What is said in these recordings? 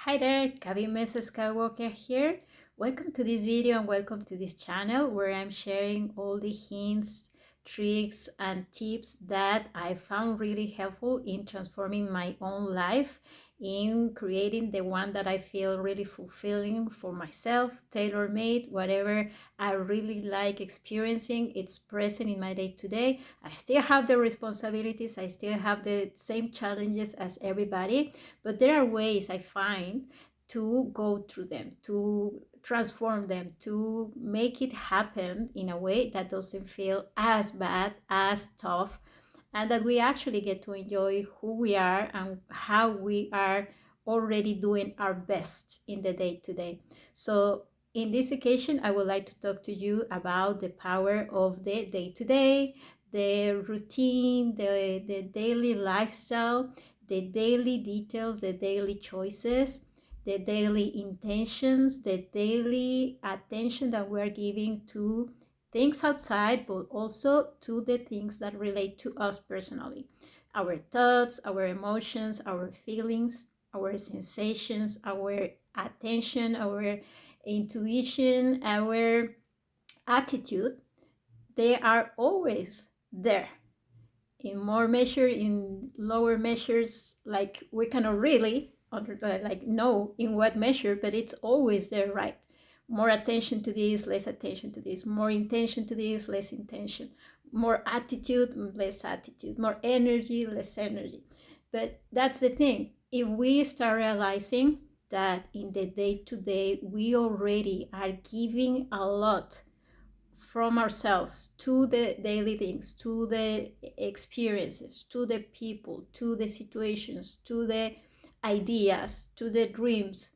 Hi there, Gabi Mrs. Skywalker here. Welcome to this video and welcome to this channel where I'm sharing all the hints, tricks, and tips that I found really helpful in transforming my own life, in creating the one that I feel really fulfilling for myself, tailor-made, whatever I really like experiencing. It's present in my day-to-day. I still have the responsibilities, I still have the same challenges as everybody, but there are ways I find to go through them, to transform them, to make it happen in a way that doesn't feel as bad, as tough, and that we actually get to enjoy who we are and how we are already doing our best in the day to day. So, in this occasion, I would like to talk to you about the power of the day to day, the routine, the daily lifestyle, the daily details, the daily choices, the daily intentions, the daily attention that we're giving to things outside, but also to the things that relate to us personally. Our thoughts, our emotions, our feelings, our sensations, our attention, our intuition, our attitude, they are always there in more measure, in lower measures, like we cannot really know in what measure, but it's always there, right? More attention to this, less attention to this, more intention to this, less intention, more attitude, less attitude, more energy, less energy. But that's the thing, if we start realizing that in the day to day we already are giving a lot from ourselves to the daily things, to the experiences, to the people, to the situations, to the ideas, to the dreams,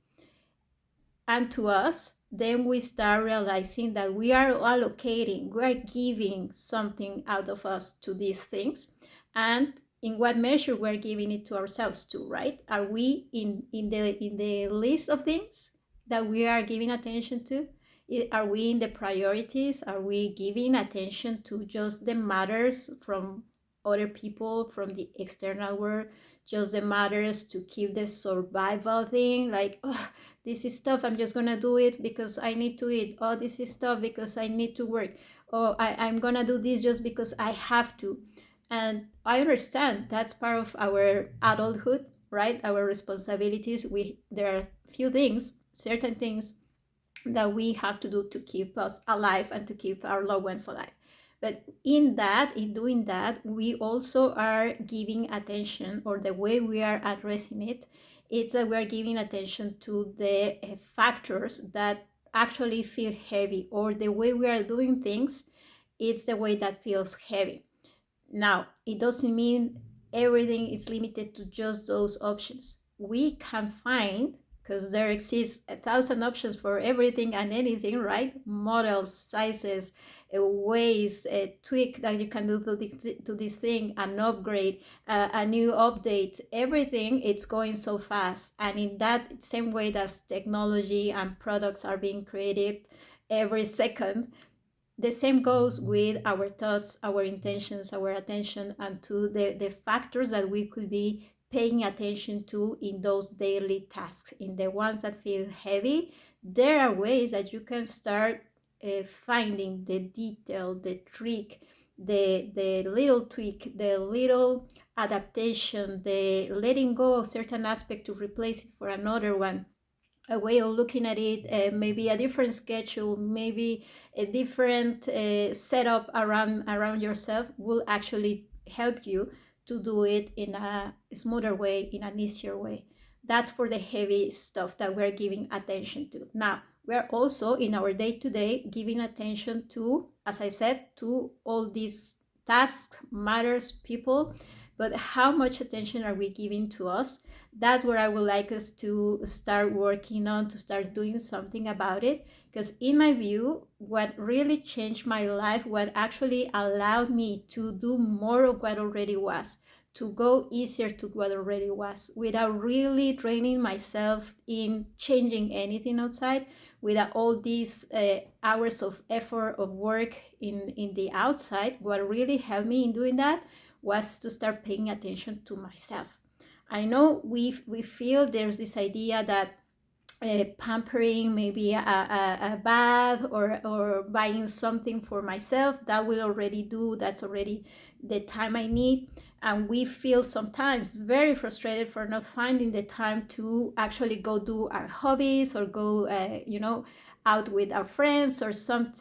and to us, then we start realizing that we are allocating, we are giving something out of us to these things. And in what measure we're giving it to ourselves too, right? Are we in the list of things that we are giving attention to? Are we in the priorities? Are we giving attention to just the matters from other people, from the external world, just the matters to keep the survival thing, like, oh, this is tough, I'm just gonna do it because I need to eat. Oh, this is tough because I need to work. Oh, I'm gonna do this just because I have to. And I understand that's part of our adulthood, right? Our responsibilities. There are few things, certain things that we have to do to keep us alive and to keep our loved ones alive. But in doing that, we also are giving attention, or the way we are addressing it, it's that we're giving attention to the factors that actually feel heavy, or the way we are doing things, it's the way that feels heavy. Now, it doesn't mean everything is limited to just those options. We can find, because there exists 1,000 options for everything and anything, right? Models, sizes, ways, a tweak that you can do to this thing, an upgrade, a new update, everything, it's going so fast. And in that same way that technology and products are being created every second, the same goes with our thoughts, our intentions, our attention, and to the factors that we could be paying attention to in those daily tasks. In the ones that feel heavy, there are ways that you can start finding the detail, the trick, the little tweak, the little adaptation, the letting go of certain aspect to replace it for another one, a way of looking at it, maybe a different schedule, maybe a different setup around yourself will actually help you to do it in a smoother way, in an easier way. That's for the heavy stuff that we're giving attention to. Now, we're also in our day-to-day giving attention to, as I said, to all these tasks, matters, people, but how much attention are we giving to us? That's where I would like us to start working on, to start doing something about it. Because in my view, what really changed my life, what actually allowed me to do more of what already was, to go easier to what already was, without really draining myself in changing anything outside, without all these hours of effort of work in the outside, what really helped me in doing that was to start paying attention to myself. I know we feel there's this idea that pampering, maybe a bath or buying something for myself, that will already do, that's already the time I need. And we feel sometimes very frustrated for not finding the time to actually go do our hobbies or go out with our friends, or some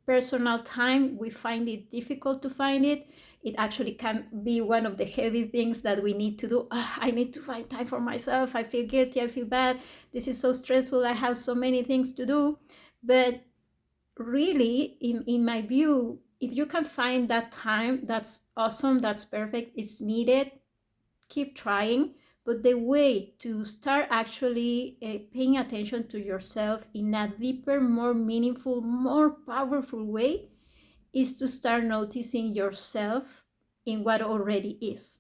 personal time. We find it difficult to find it. It actually can be one of the heavy things that we need to do. I need to find time for myself. I feel guilty. I feel bad. This is so stressful. I have so many things to do. But really, in my view, if you can find that time, that's awesome. That's perfect. It's needed. Keep trying. But the way to start actually paying attention to yourself in a deeper, more meaningful, more powerful way is to start noticing yourself in what already is.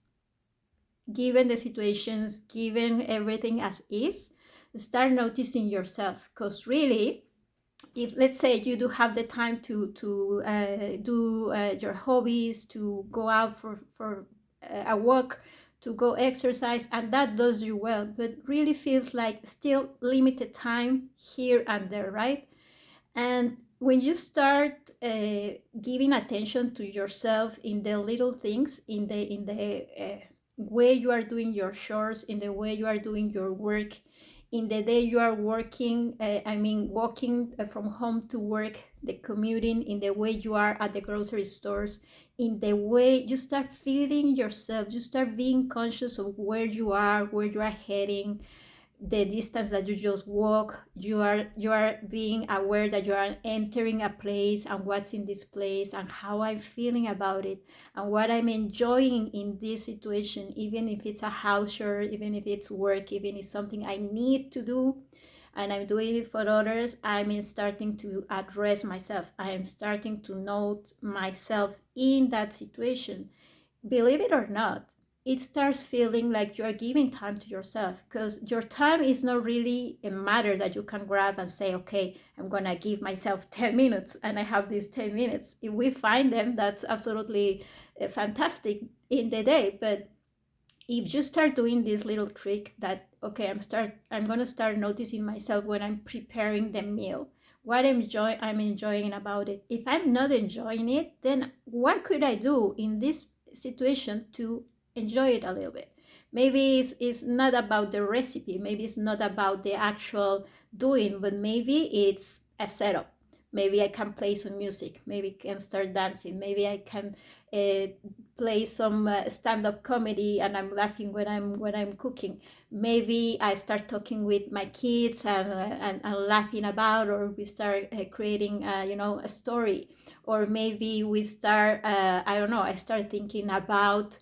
Given the situations, given everything as is, start noticing yourself. Because really, if let's say you do have the time to do your hobbies, to go out for a walk, to go exercise, and that does you well, but really feels like still limited time here and there, right? And when you start giving attention to yourself in the little things, in the way you are doing your chores, in the way you are doing your work, in the day you are working, walking from home to work, the commuting, in the way you are at the grocery stores, in the way you start feeling yourself, you start being conscious of where you are heading, the distance that you just walk. You are being aware that you are entering a place, and what's in this place, and how I'm feeling about it, and what I'm enjoying in this situation, even if it's a house chore, even if it's work, even if it's something I need to do and I'm doing it for others. I'm starting to address myself. I am starting to note myself in that situation. Believe it or not, it starts feeling like you're giving time to yourself, because your time is not really a matter that you can grab and say, okay, I'm gonna give myself 10 minutes and I have these 10 minutes. If we find them, that's absolutely fantastic in the day. But if you start doing this little trick that, okay, I'm gonna start noticing myself when I'm preparing the meal, what I'm enjoying about it. If I'm not enjoying it, then what could I do in this situation to enjoy it a little bit? Maybe it's not about the recipe, maybe it's not about the actual doing, but maybe it's a setup. Maybe I can play some music, maybe I can start dancing, maybe I can uh, play some stand-up comedy and I'm laughing when I'm cooking. Maybe I start talking with my kids and laughing about, or we start creating a story, or maybe we start I don't know, I start thinking about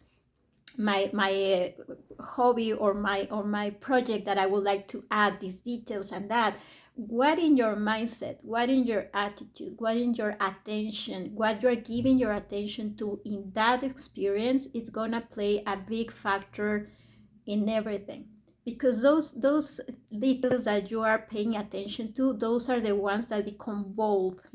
my hobby or my project that I would like to add these details and that. What in your mindset, what in your attitude, what in your attention, what you're giving your attention to in that experience, it's gonna play a big factor in everything. Because those details that you are paying attention to, those are the ones that become bold,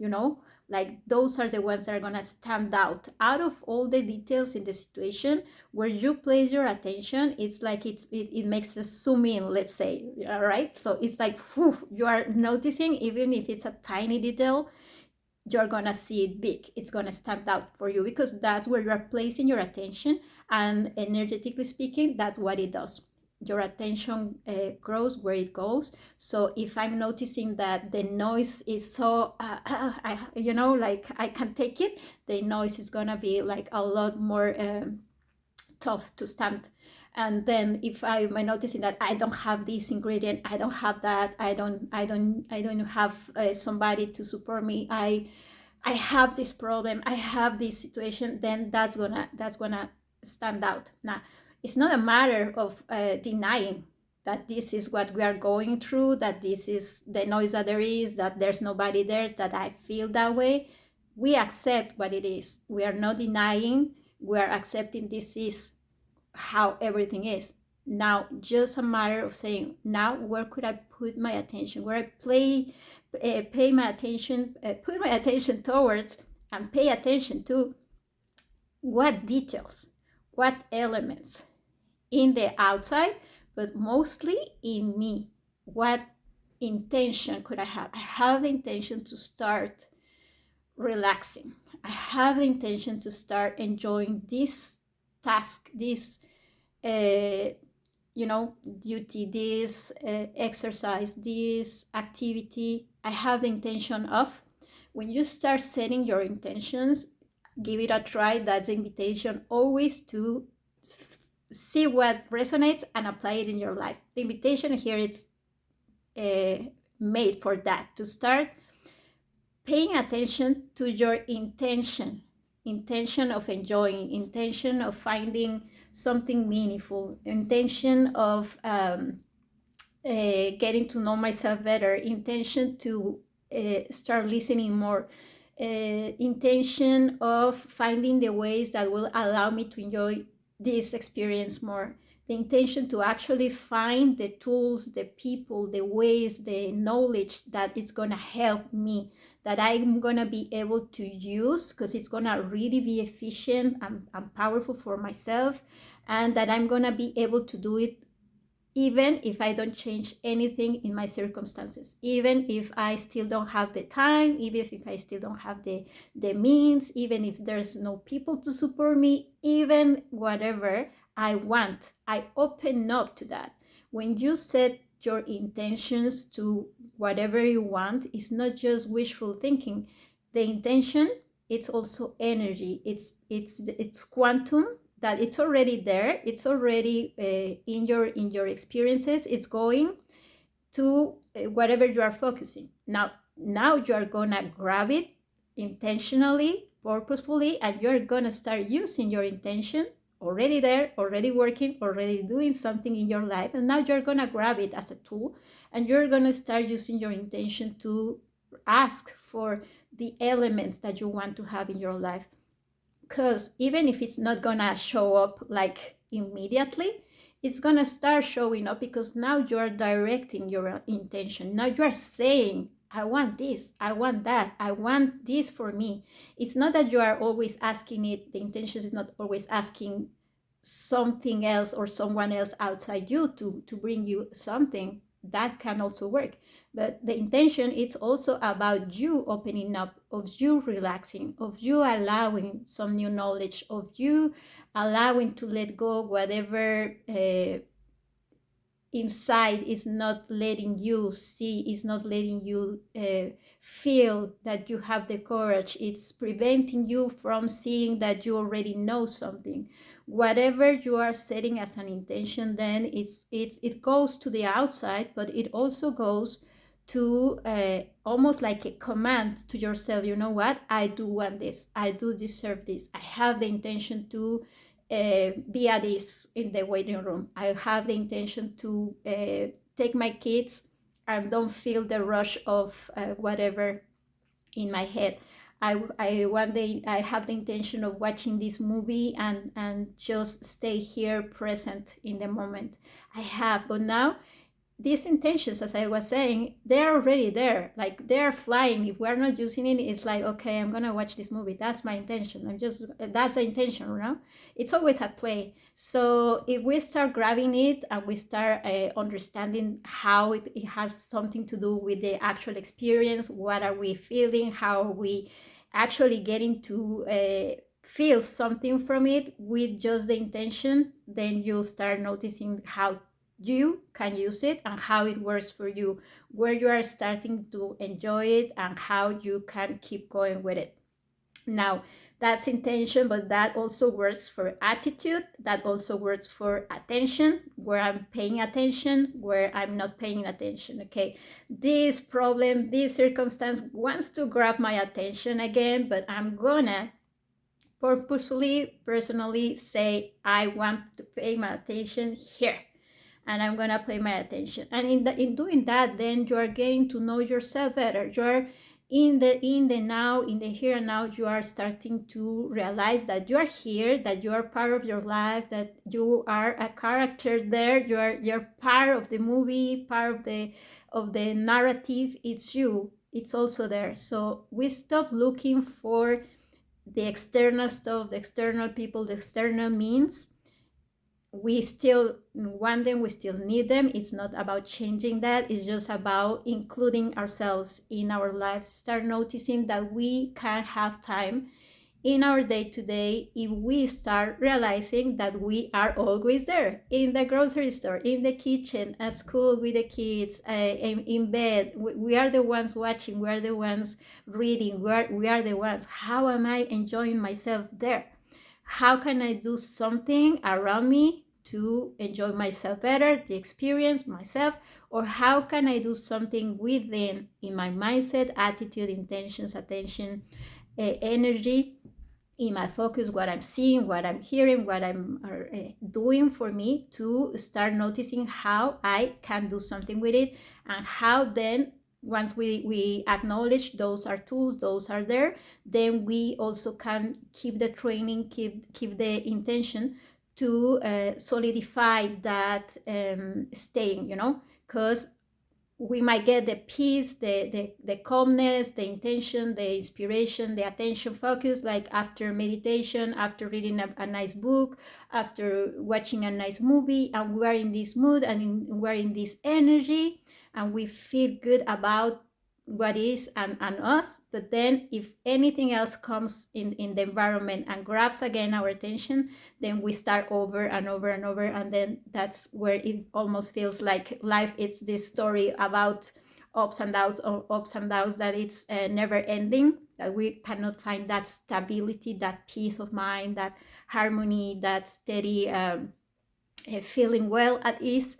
like those are the ones that are going to stand out of all the details in the situation. Where you place your attention, it's like it makes a zoom in, let's say. All right, so it's like, whew, you are noticing, even if it's a tiny detail, you're gonna see it big. It's gonna stand out for you, because that's where you're placing your attention. And energetically speaking, that's what it does. Your attention grows where it goes. So if I'm noticing that the noise is so like I can take it, the noise is gonna be like a lot more tough to stand. And then if I'm noticing that I don't have this ingredient, I don't have that, I don't have somebody to support me, I have this problem, I have this situation, then that's gonna stand out. Now, it's not a matter of denying that this is what we are going through, that this is the noise that there is, that there's nobody there, that I feel that way. We accept what it is. We are not denying. We are accepting this is how everything is. Now, just a matter of saying, now where could I put my attention? Where I pay my attention, put my attention towards, and pay attention to what details, what elements in the outside, but mostly in me. What intention could I have? I have the intention to start relaxing. I have the intention to start enjoying this task, this uh, duty, this exercise, this activity. I have the intention of. When you start setting your intentions, give it a try. That's the invitation always to see what resonates and apply it in your life. The invitation here is made for that, to start paying attention to your intention of enjoying, intention of finding something meaningful, intention of getting to know myself better, intention to start listening more, intention of finding the ways that will allow me to enjoy this experience more, the intention to actually find the tools, the people, the ways, the knowledge that it's going to help me, that I'm going to be able to use because it's going to really be efficient and powerful for myself, and that I'm going to be able to do it even if I don't change anything in my circumstances, even if I still don't have the time, even if I still don't have the means, even if there's no people to support me, even whatever I want, I open up to that. When you set your intentions to whatever you want, it's not just wishful thinking. The intention, it's also energy. It's quantum, that it's already there, it's already in your experiences, it's going to whatever you are focusing. Now you are gonna grab it intentionally, purposefully, and you're gonna start using your intention, already there, already working, already doing something in your life, and now you're gonna grab it as a tool, and you're gonna start using your intention to ask for the elements that you want to have in your life. Because even if it's not gonna show up like immediately, it's gonna start showing up, because now you're directing your intention. Now you're saying, I want this, I want that, I want this for me. It's not that you are always asking it, the intention is not always asking something else or someone else outside you to bring you something. That can also work, but the intention, it's also about you opening up, of you relaxing, of you allowing some new knowledge, of you allowing to let go whatever inside is not letting you see, is not letting you feel that you have the courage. It's preventing you from seeing that you already know something. Whatever you are setting as an intention, then it goes to the outside, but it also goes to almost like a command to yourself. You know what? I do want this. I do deserve this. I have the intention to be at ease in the waiting room. I have the intention to take my kids and don't feel the rush of whatever in my head. I one day I have the intention of watching this movie and just stay here present in the moment. I have, but now these intentions, as I was saying, they're already there. Like, they're flying. If we're not using it, it's like, okay, I'm gonna watch this movie. That's my intention. That's the intention, you know? It's always at play. So if we start grabbing it and we start understanding how it has something to do with the actual experience, what are we feeling, how are we actually getting to feel something from it with just the intention, then you'll start noticing how you can use it and how it works for you, where you are starting to enjoy it, and how you can keep going with it. Now, that's intention, but that also works for attitude. That also works for attention, where I'm paying attention, where I'm not paying attention. Okay, this problem, this circumstance wants to grab my attention again, but I'm gonna purposefully, personally say, I want to pay my attention here, and I'm gonna pay my attention. And in doing that, then you are getting to know yourself better. You are in the now, in the here and now. You are starting to realize that you are here, that you are part of your life, that you are a character there. You're part of the movie, part of the narrative. It's you. It's also there. So we stop looking for the external stuff, the external people, the external means. we still want them, we still need them. It's not about changing that, it's just about including ourselves in our lives. Start noticing that we can have time in our day-to-day if we start realizing that we are always there, in the grocery store, in the kitchen, at school with the kids, in bed. We are the ones watching, we are the ones reading, we are the ones. How am I enjoying myself there? How can I do something around me to enjoy myself better, the experience myself? Or how can I do something within, in my mindset, attitude, intentions, attention, energy, in my focus, what I'm seeing, what I'm hearing, what I'm doing, for me to start noticing how I can do something with it, and how then, once we acknowledge those are tools, those are there, then we also can keep the training, keep the intention to solidify that staying, because we might get the peace, the calmness, the intention, the inspiration, the attention focus, like after meditation, after reading a nice book, after watching a nice movie, and we are in this mood, and we're in this energy, and we feel good about what is and us. But then if anything else comes in the environment and grabs again our attention, then we start over and over and over, and then that's where it almost feels like life is this story about ups and downs, that it's never ending, that we cannot find that stability, that peace of mind, that harmony, that steady feeling well at ease,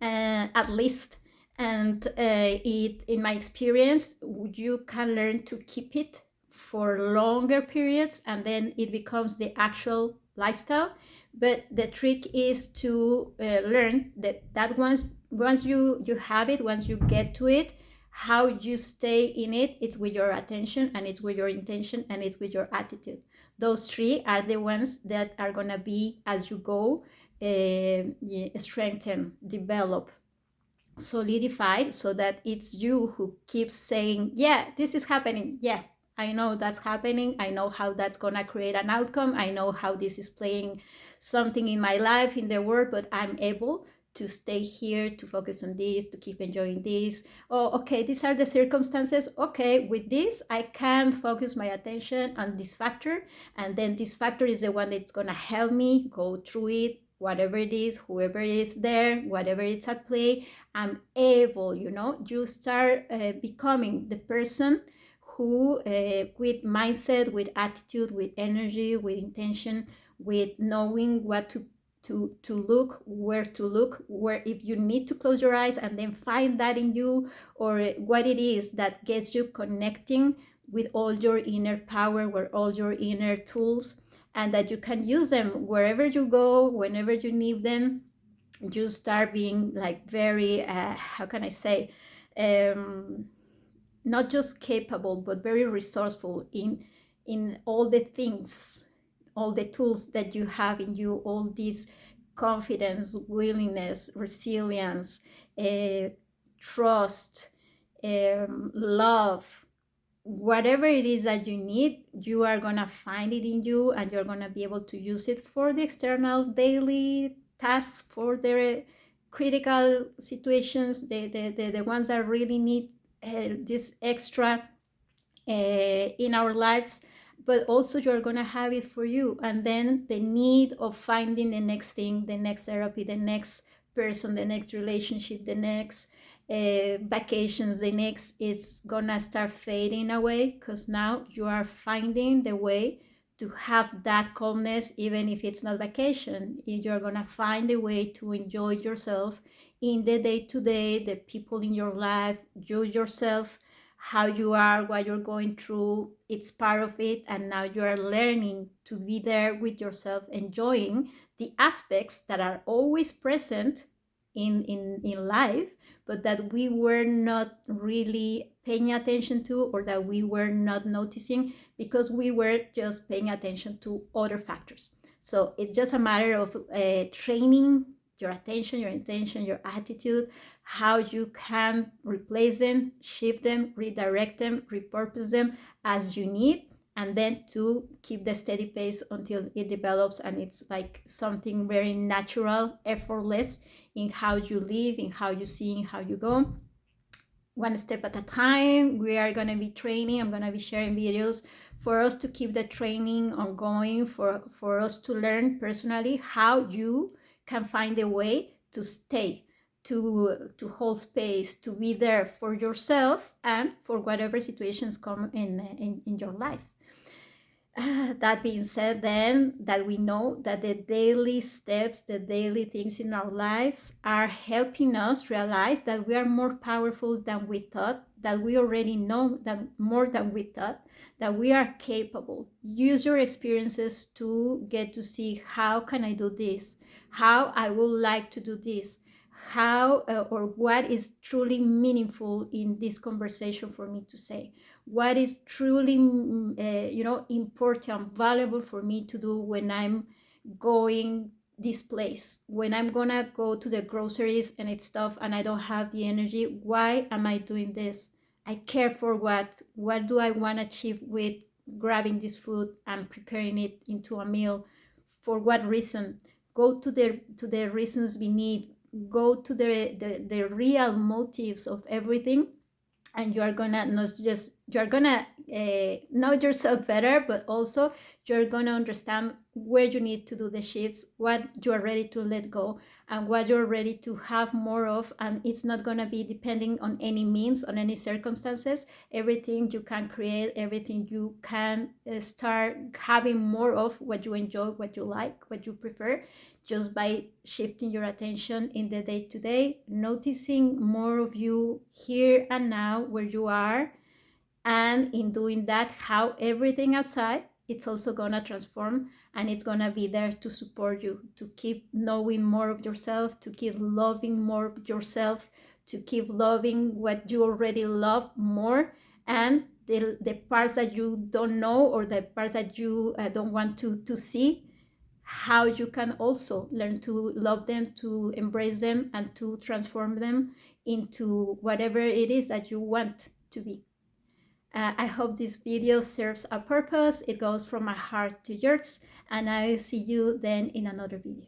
at least. And it, in my experience, you can learn to keep it for longer periods, and then it becomes the actual lifestyle. But the trick is to learn that once you have it, once you get to it, how you stay in it, it's with your attention, and it's with your intention, and it's with your attitude. Those three are the ones that are going to be, as you go, strengthen, develop, solidified, so that it's you who keeps saying, yeah, this is happening, yeah, I know that's happening, I know how that's gonna create an outcome, I know how this is playing something in my life, in the world, but I'm able to stay here, to focus on this, to keep enjoying this. Oh, okay, these are the circumstances. Okay, with this I can focus my attention on this factor, and then this factor is the one that's gonna help me go through it, whatever it is, whoever is there, whatever it's at play. I'm able, you start becoming the person who, with mindset, with attitude, with energy, with intention, with knowing what to look, where if you need to close your eyes and then find that in you, or what it is that gets you connecting with all your inner power, with all your inner tools, and that you can use them wherever you go, whenever you need them. You start being like very, how can I say, um, not just capable, but very resourceful in all the things, all the tools that you have in you, all this confidence, willingness, resilience, uh, trust, love, whatever it is that you need, you are going to find it in you, and you're going to be able to use it for the external daily tasks, for the critical situations, the ones that really need this extra in our lives. But also you're going to have it for you, and then the need of finding the next thing, the next therapy, the next person, the next relationship, the next vacations, the next, it's gonna start fading away, because now you are finding the way to have that calmness. Even if it's not vacation, you're gonna find a way to enjoy yourself in the day-to-day, the people in your life, you yourself, how you are, what you're going through, it's part of it. And now you are learning to be there with yourself, enjoying the aspects that are always present in life, but that we were not really paying attention to, or that we were not noticing, because we were just paying attention to other factors. So it's just a matter of training your attention, your intention, your attitude, how you can replace them, shift them, redirect them, repurpose them as you need, and then to keep the steady pace until it develops and it's like something very natural, effortless in how you live, in how you see, in how you go. One step at a time. We are going to be training. I'm going to be sharing videos for us to keep the training ongoing, for us to learn personally how you can find a way to stay, to hold space, to be there for yourself and for whatever situations come in your life. That being said, then, that we know that the daily steps, the daily things in our lives are helping us realize that we are more powerful than we thought, that we already know that more than we thought, that we are capable. Use your experiences to get to see, how can I do this? How I would like to do this? How or what is truly meaningful in this conversation for me to say? What is truly important, valuable for me to do when I'm going this place, when I'm gonna go to the groceries and it's stuff and I don't have the energy? Why am I doing this? I care for what do I want to achieve with grabbing this food and preparing it into a meal? For what reason? Go to the reasons beneath, go to the real motives of everything, and you are gonna not just, you're gonna know yourself better, but also you're gonna understand where you need to do the shifts, what you are ready to let go, and what you're ready to have more of. And it's not gonna be depending on any means, on any circumstances. Everything you can create, everything you can start having more of, what you enjoy, what you like, what you prefer, just by shifting your attention in the day to day, noticing more of you here and now where you are. And in doing that, how everything outside, it's also gonna transform, and it's gonna be there to support you, to keep knowing more of yourself, to keep loving more of yourself, to keep loving what you already love more, and the parts that you don't know, or the parts that you don't want to see, how you can also learn to love them, to embrace them, and to transform them into whatever it is that you want to be. I hope this video serves a purpose. It goes from my heart to yours, and I'll see you then in another video.